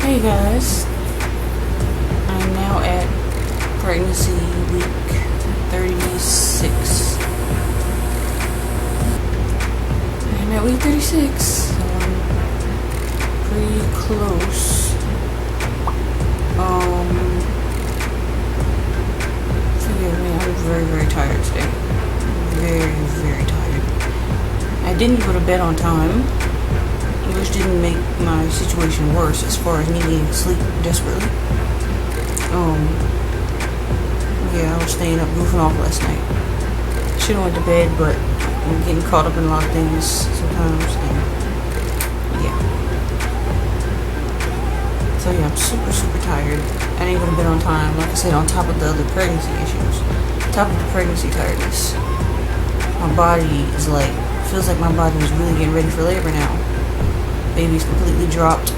Hey guys, I'm now at pregnancy week 36. I'm at week 36, so I'm pretty close. Forgive me, I'm very tired today. Very tired. I didn't go to bed on time, which didn't make my situation worse as far as me needing sleep desperately. Yeah, I was staying up goofing off last night. Should've went to bed, but I'm getting caught up in a lot of things sometimes, and yeah. So yeah, I'm super tired. I didn't go to bed on time, like I said, on top of the other pregnancy issues. On top of the pregnancy tiredness. My body is feels like my body is really getting ready for labor now. Baby's completely dropped.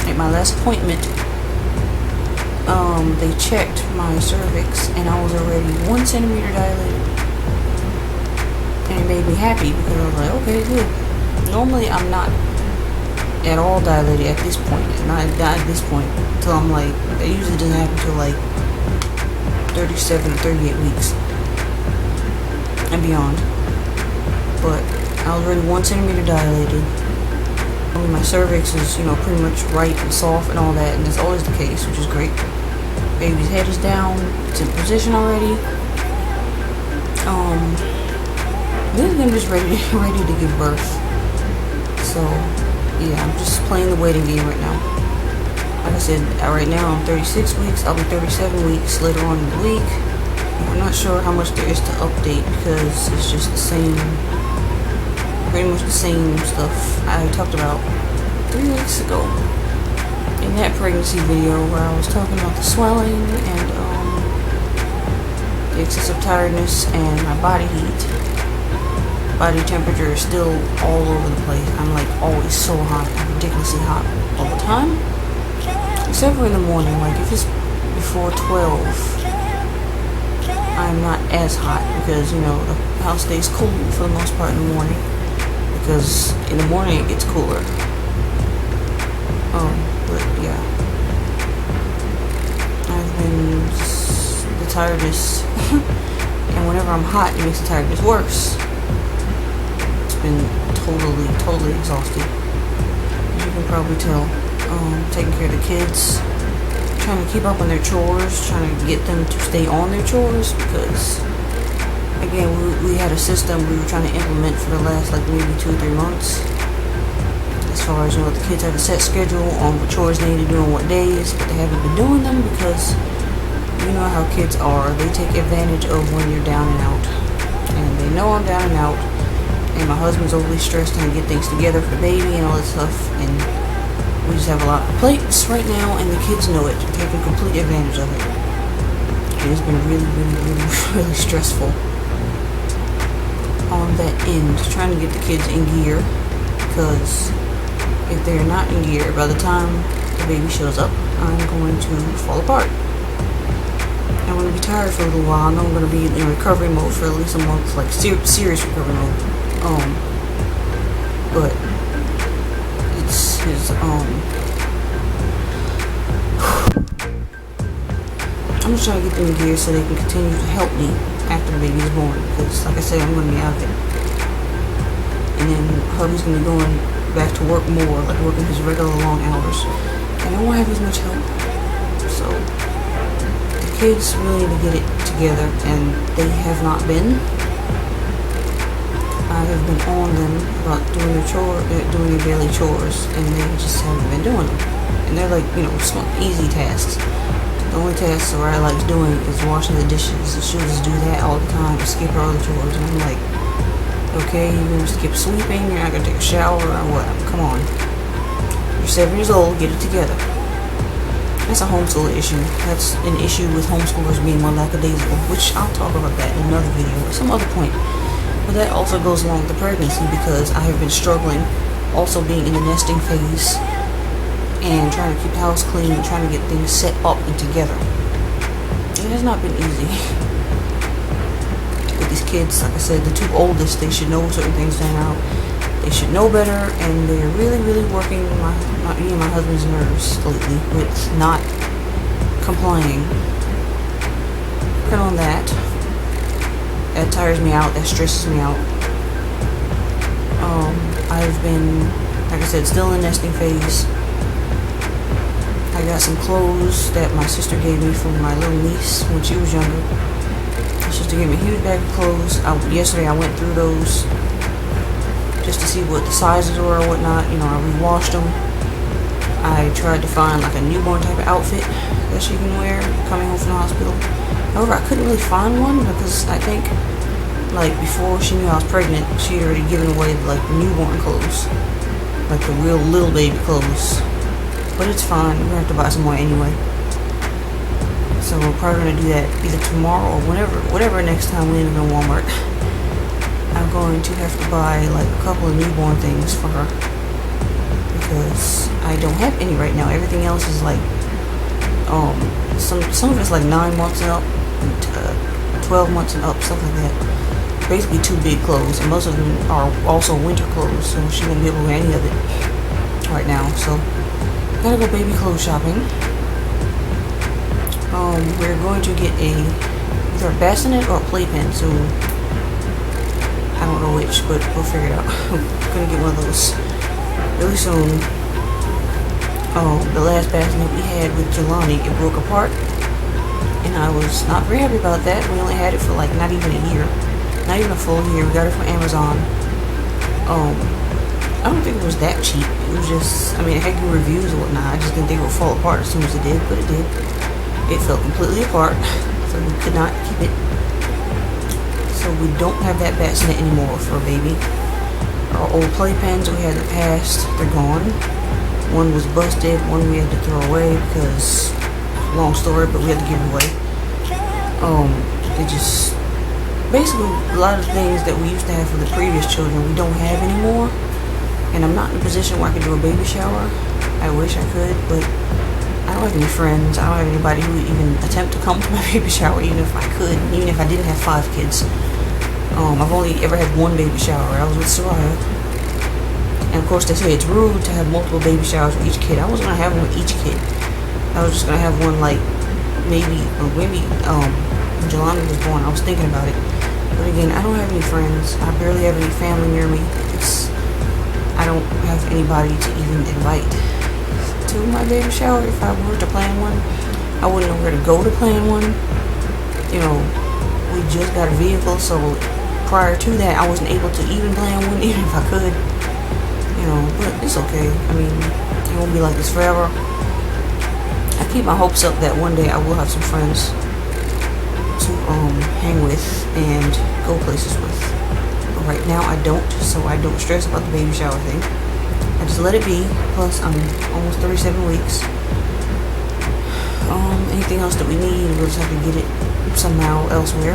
At my last appointment, they checked my cervix and I was already 1 centimeter dilated. And it made me happy because I was like, okay, good. Normally I'm not at all dilated at this point. Not at this point. Until I'm it usually doesn't happen until 37 or 38 weeks and beyond. But I was already 1 centimeter dilated. My cervix is, pretty much right and soft and all that, and that's always the case, which is great. Baby's head is down, it's in position already. This is just ready to give birth. So, yeah, I'm just playing the waiting game right now. Like I said, right now I'm 36 weeks, I'll be 37 weeks later on in the week. I'm not sure how much there is to update because it's just the same. Pretty much the same stuff I talked about 3 weeks ago in that pregnancy video where I was talking about the swelling and the excessive tiredness and my body heat. Body temperature is still all over the place. I'm always so hot. I'm ridiculously hot all the time. Except for in the morning, if it's before 12, I'm not as hot because, the house stays cool for the most part in the morning. Because in the morning it gets cooler. But yeah. I've been the tiredness and whenever I'm hot it makes the tiredness worse. It's been totally exhausted. As you can probably tell. Taking care of the kids, trying to keep up on their chores, trying to get them to stay on their chores because again, we had a system we were trying to implement for the last maybe 2 or 3 months. As far as the kids have a set schedule on what chores they need to do on what days, but they haven't been doing them because you know how kids are. They take advantage of when you're down and out, and they know I'm down and out. And my husband's overly stressed trying to get things together for the baby and all that stuff, and we just have a lot of plates right now, and the kids know it, taking complete advantage of it. And it's been really stressful on that end, trying to get the kids in gear, because if they're not in gear by the time the baby shows up, I'm going to fall apart. I'm going to be tired for a little while. I know I'm going to be in recovery mode for at least a month, serious recovery mode. But it's his I'm just trying to get them in gear so they can continue to help me after the baby is born, because like I said, I'm going to be out of it. And then hubby's going to be going back to work more, working his regular long hours, and I won't have as much help. So the kids really need to get it together, and they have not been. I have been on them about doing their daily chores, and they just haven't been doing them. And they're small, easy tasks. The only task that I like doing is washing the dishes, and she'll just do that all the time and skip her other chores. And I'm okay, you're gonna skip sleeping, you're not gonna take a shower or what? Come on. You're 7 years old, get it together. That's a homeschool issue. That's an issue with homeschoolers being more lackadaisical, which I'll talk about that in another video at some other point. But that also goes along with the pregnancy because I have been struggling, also being in the nesting phase and trying to keep the house clean and trying to get things set up and together. It has not been easy. With these kids, like I said, the 2 oldest, they should know certain things now. They should know better, and they're really working me and my husband's nerves lately with not complying. Working on that. That tires me out. That stresses me out. I've been, like I said, still in the nesting phase. I got some clothes that my sister gave me from my little niece when she was younger. My sister gave me a huge bag of clothes. Yesterday I went through those just to see what the sizes were or whatnot. You know, I rewashed them. I tried to find like a newborn type of outfit that she can wear coming home from the hospital. However, I couldn't really find one because I think like before she knew I was pregnant, she had already given away like the newborn clothes, like the real little baby clothes. But it's fine. We're gonna have to buy some more anyway. So we're probably gonna do that either tomorrow or whatever next time we end up in Walmart. I'm going to have to buy like a couple of newborn things for her because I don't have any right now. Everything else is like some of it's like 9 months and up, and 12 months and up, stuff like that. Basically 2 big clothes, and most of them are also winter clothes, so she won't be able to wear any of it right now. So gotta go baby clothes shopping. We're going to get either a bassinet or a playpen soon. I don't know which, but we'll figure it out. I'm gonna get one of those really soon. The last bassinet we had with Jelani, it broke apart, and I was not very happy about that. We only had it for like not even a year. Not even a full year. We got it from Amazon. I don't think it was that cheap. It was just, I mean, it had good reviews and whatnot. I just didn't think it would fall apart as soon as it did, but it did. It fell completely apart, so we could not keep it. So we don't have that bassinet anymore for a baby. Our old playpens we had in the past, they're gone. One was busted, one we had to throw away because, long story, but we had to give it away. It just, basically, a lot of things that we used to have for the previous children, we don't have anymore. And I'm not in a position where I could do a baby shower. I wish I could, but I don't have any friends. I don't have anybody who would even attempt to come to my baby shower, even if I could, even if I didn't have 5 kids. I've only ever had 1 baby shower. I was with Soraya. And of course, they say it's rude to have multiple baby showers with each kid. I wasn't going to have one with each kid. I was just going to have one, like, maybe when Jelani was born. I was thinking about it. But again, I don't have any friends. I barely have any family near me. I don't have anybody to even invite to my baby shower. If I were to plan one, I wouldn't know where to go to plan one. You know, we just got a vehicle, so prior to that, I wasn't able to even plan one, even if I could. You know, but it's okay. I mean, it won't be like this forever. I keep my hopes up that one day I will have some friends to hang with and go places with. But right now I don't, so I don't stress about the baby shower thing. I just let it be. Plus I'm almost 37 weeks. Anything else that we need, we'll just have to get it somehow elsewhere.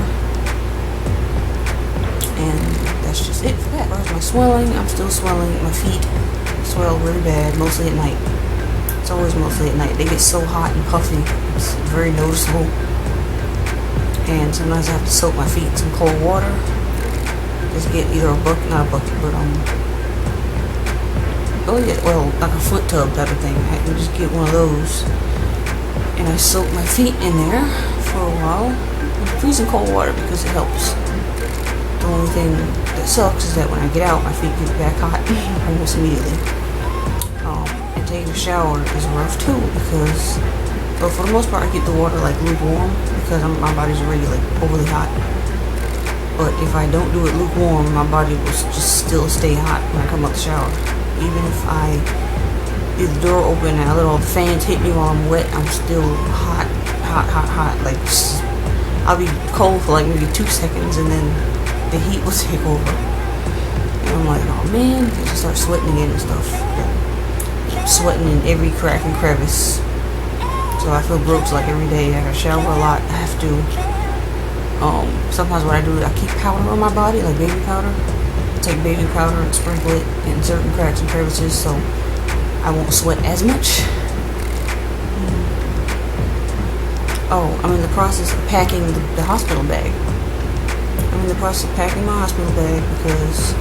And that's just it for that. As far as my swelling, I'm still swelling. My feet swell really bad, mostly at night. It's always mostly at night. They get so hot and puffy. It's very noticeable. And sometimes I have to soak my feet in some cold water. Just get either a bucket, not a bucket, but like a foot tub type of thing. I can just get one of those, and I soak my feet in there for a while with freezing cold water because it helps. The only thing that sucks is that when I get out, my feet get back hot almost immediately. And taking a shower is rough too because, but for the most part, I keep the water like lukewarm because my body's already like overly hot. But if I don't do it lukewarm, my body will just still stay hot when I come out the shower. Even if I leave the door open and I let all the fans hit me while I'm wet, I'm still hot. Like, I'll be cold for like maybe 2 seconds and then the heat will take over. And I'm like, oh man, I just start sweating again and stuff. I'm sweating in every crack and crevice. So I feel gross like every day. I gotta shower a lot. I have to. Sometimes what I do is I keep powder on my body, like baby powder. Take baby powder and sprinkle it in certain cracks and crevices so I won't sweat as much. I'm in the process of packing the hospital bag. I'm in the process of packing my hospital bag because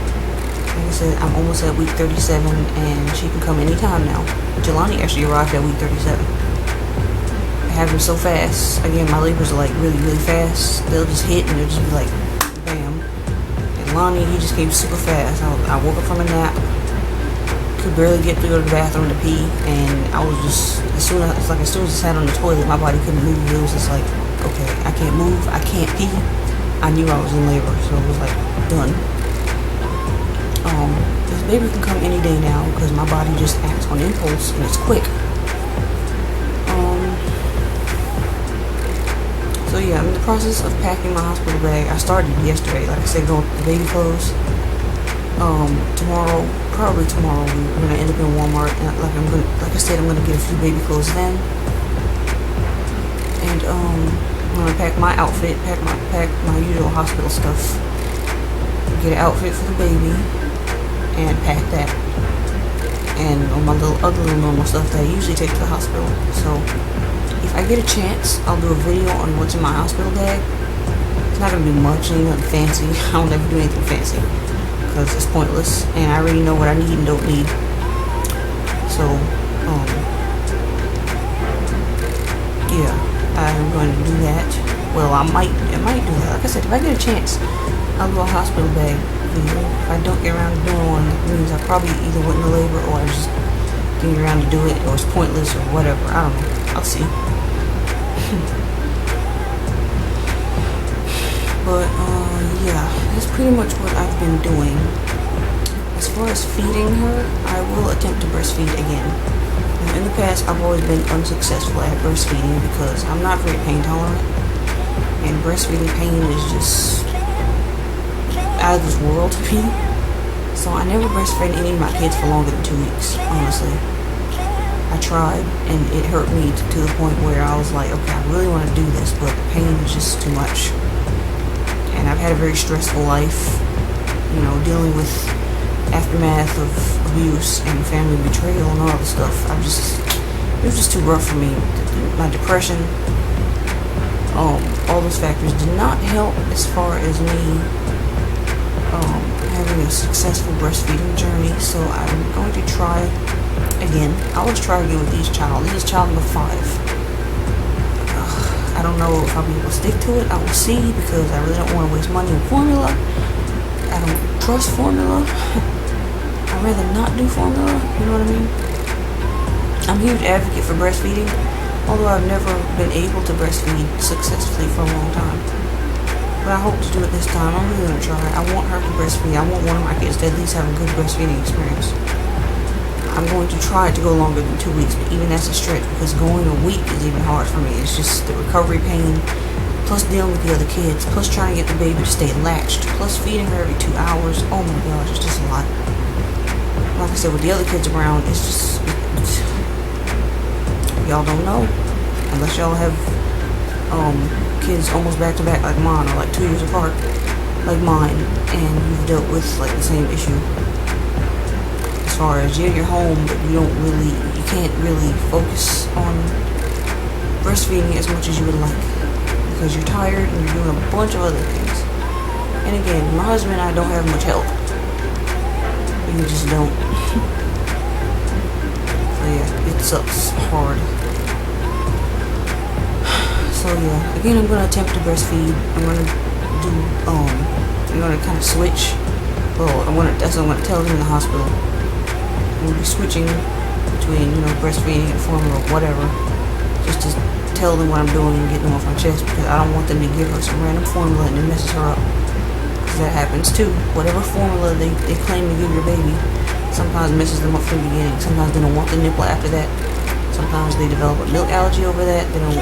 Like I said, I'm almost at week 37, and she can come anytime now. Jelani actually arrived at week 37. It happened so fast. Again, my labors are like really, really fast. They'll just hit, and they'll just be like, bam. And Lonnie, he just came super fast. I woke up from a nap, could barely get to go to the bathroom to pee, and I was just, as soon as I sat on the toilet, my body couldn't move. It was just like, okay, I can't move, I can't pee. I knew I was in labor, so it was like, done. This baby can come any day now because my body just acts on impulse and it's quick. So yeah, I'm in the process of packing my hospital bag. I started yesterday, like I said, going with the baby clothes. Probably tomorrow, we're gonna end up in Walmart, and like I said, I'm gonna get a few baby clothes then. And I'm gonna pack my outfit, pack my usual hospital stuff, get an outfit for the baby, and pack that, and my other little normal stuff that I usually take to the hospital. So if I get a chance, I'll do a video on what's in my hospital bag. It's not gonna be much, anything fancy. I don't ever do anything fancy because it's pointless, and I already know what I need and don't need. So yeah, I'm going to do that. Well, I might do that. Like I said, if I get a chance, I'll do a hospital bag video. If I don't get around to doing one, that means I probably either went into labor or I just didn't get around to do it, or it's pointless or whatever. I don't know. I'll see. But yeah, that's pretty much what I've been doing. As far as feeding her, I will attempt to breastfeed again. Now, in the past, I've always been unsuccessful at breastfeeding because I'm not very pain tolerant, and breastfeeding pain is just out of this world to me. So I never breastfed any of my kids for longer than 2 weeks, honestly. I tried, and it hurt me to the point where I was like, okay, I really want to do this, but the pain is just too much. And I've had a very stressful life, you know, dealing with aftermath of abuse and family betrayal and all this stuff. It was just too rough for me. My depression, all those factors did not help as far as me having a successful breastfeeding journey. So I'm going to try again. I always try again with each child. This is child number 5. I don't know if I'll be able to stick to it. I will see, because I really don't want to waste money on formula. I don't trust formula. I'd rather not do formula, you know what I mean? I'm a huge advocate for breastfeeding, although I've never been able to breastfeed successfully for a long time. But I hope to do it this time. I'm really going to try. I want her to breastfeed. I want one of my kids to at least have a good breastfeeding experience. I'm going to try to go longer than 2 weeks, but even that's a stretch, because going a week is even hard for me. It's just the recovery pain, plus dealing with the other kids, plus trying to get the baby to stay latched, plus feeding her every 2 hours. Oh my gosh, it's just a lot. Like I said, with the other kids around, it's just, y'all don't know, unless y'all have kids almost back to back like mine, or like 2 years apart like mine, and you've dealt with like the same issue. As far as you're home, but you can't really focus on breastfeeding as much as you would like, because you're tired and you're doing a bunch of other things. And again, my husband and I don't have much help. We just don't. So yeah, it sucks hard. So yeah, again, I'm gonna attempt to breastfeed. I'm gonna kind of switch. Well, that's what I'm gonna tell them in the hospital. We'll be switching between, you know, breastfeeding and formula or whatever, just to tell them what I'm doing and get them off my chest, because I don't want them to give her some random formula and it messes her up, because that happens too. Whatever formula they claim to give your baby sometimes messes them up from the beginning. Sometimes they don't want the nipple after that. Sometimes they develop a milk allergy over that. They don't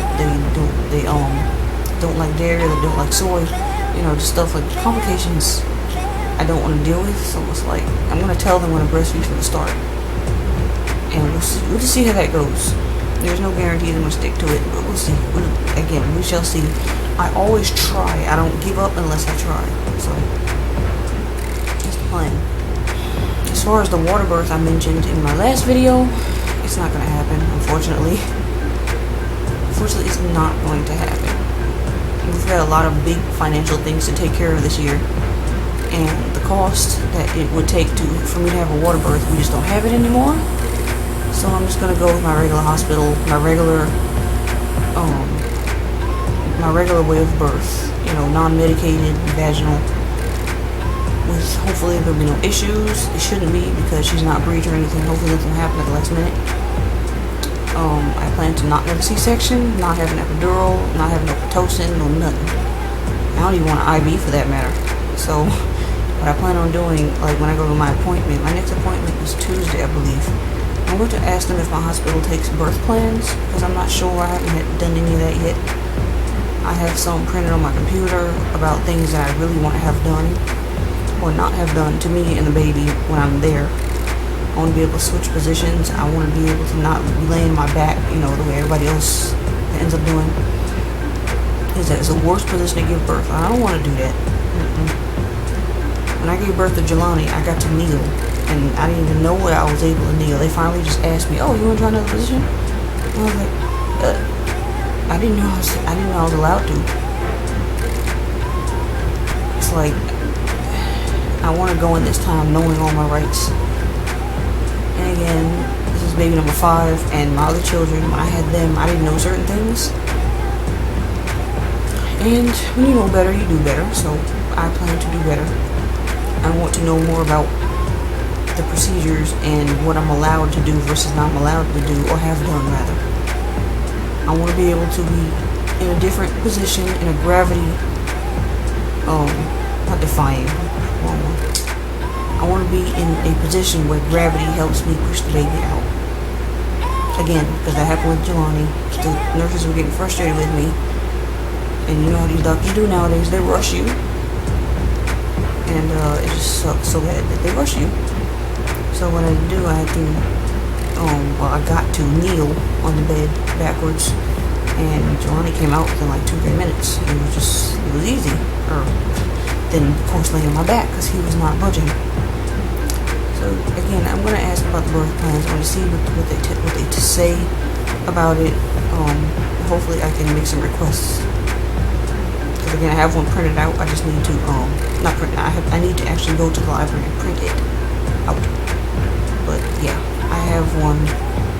like dairy, or they don't like soy, you know, just stuff like complications I don't want to deal with. So it's like, I'm going to tell them when to breastfeed from the start, and we'll just see how that goes. There's no guarantee I'm going to stick to it, but we'll see. We shall see. I always try. I don't give up unless I try. So that's the plan. As far as the water birth I mentioned in my last video, it's not going to happen, unfortunately. Unfortunately, it's not going to happen. We've got a lot of big financial things to take care of this year, and the cost that it would take for me to have a water birth, we just don't have it anymore. So I'm just gonna go with my regular hospital, my regular way of birth, non-medicated, vaginal, with hopefully there'll be no issues. It shouldn't be, because she's not breech or anything. Hopefully nothing will happen at the last minute. I plan to not have a C-section, not have an epidural, not have no Pitocin, no nothing. I don't even want an IV for that matter. So what I plan on doing, like when I go to my appointment, my next appointment is Tuesday, I believe. I'm going to ask them if my hospital takes birth plans, because I'm not sure. I haven't done any of that yet. I have some printed on my computer about things that I really want to have done or not have done to me and the baby when I'm there. I want to be able to switch positions. I want to be able to not be laying on my back, the way everybody else ends up doing. Is that it's the worst position to give birth. I don't want to do that. When I gave birth to Jelani, I got to kneel, and I didn't even know I was able to kneel. They finally just asked me, "Oh, you want to try another position?" And I was like, I didn't know I was allowed to. It's like I want to go in this time knowing all my rights. And again, this is baby number 5, and my other children, when I had them, I didn't know certain things. And when you know better, you do better. So I plan to do better. I want to know more about the procedures and what I'm allowed to do versus not allowed to do, or have done rather. I want to be able to be in a different position, in a gravity, not defying, wrong one. I want to be in a position where gravity helps me push the baby out. Again, because that happened with Jelani. The nurses were getting frustrated with me. And you know how these doctors do nowadays, they rush you. And it just sucks so bad that they rush you. So what I do, I had to, I got to kneel on the bed backwards, and Jelani came out within like 2-3 minutes. It was easy. Then of course laying on my back, because he was not budging. So again, I'm going to ask about the birth plans. I'm going to see what they say about it. Hopefully I can make some requests. Because again, I have one printed out. I just need to, not print it. I need to actually go to the library and print it out. But yeah, I have one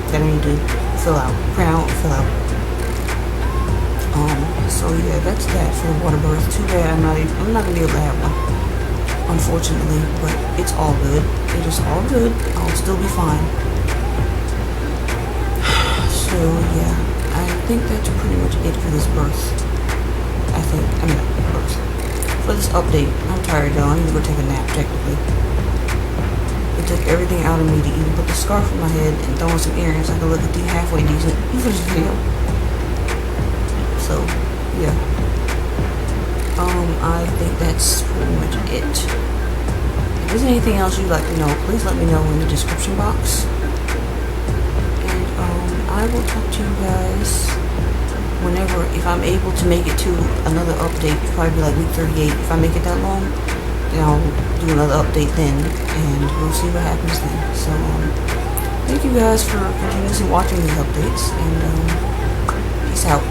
that I need to print out and fill out. So yeah, that's that for the water birth. Too bad I'm not gonna be able to have one, unfortunately, but it's all good. It is all good. I'll still be fine. So yeah, I think that's pretty much it for this birth. Birth. For this update. I'm tired though. I need to go take a nap technically. It took everything out of me to even put the scarf on my head and throw on some earrings. I can look at the halfway decent for this video. So yeah. I think that's pretty much it. If there's anything else you'd like to know, please let me know in the description box. And I will talk to you guys whenever, if I'm able to make it to another update. It'll probably be like week 38. If I make it that long, then I'll do another update then, and we'll see what happens then. So thank you guys for continuously watching these updates, and peace out.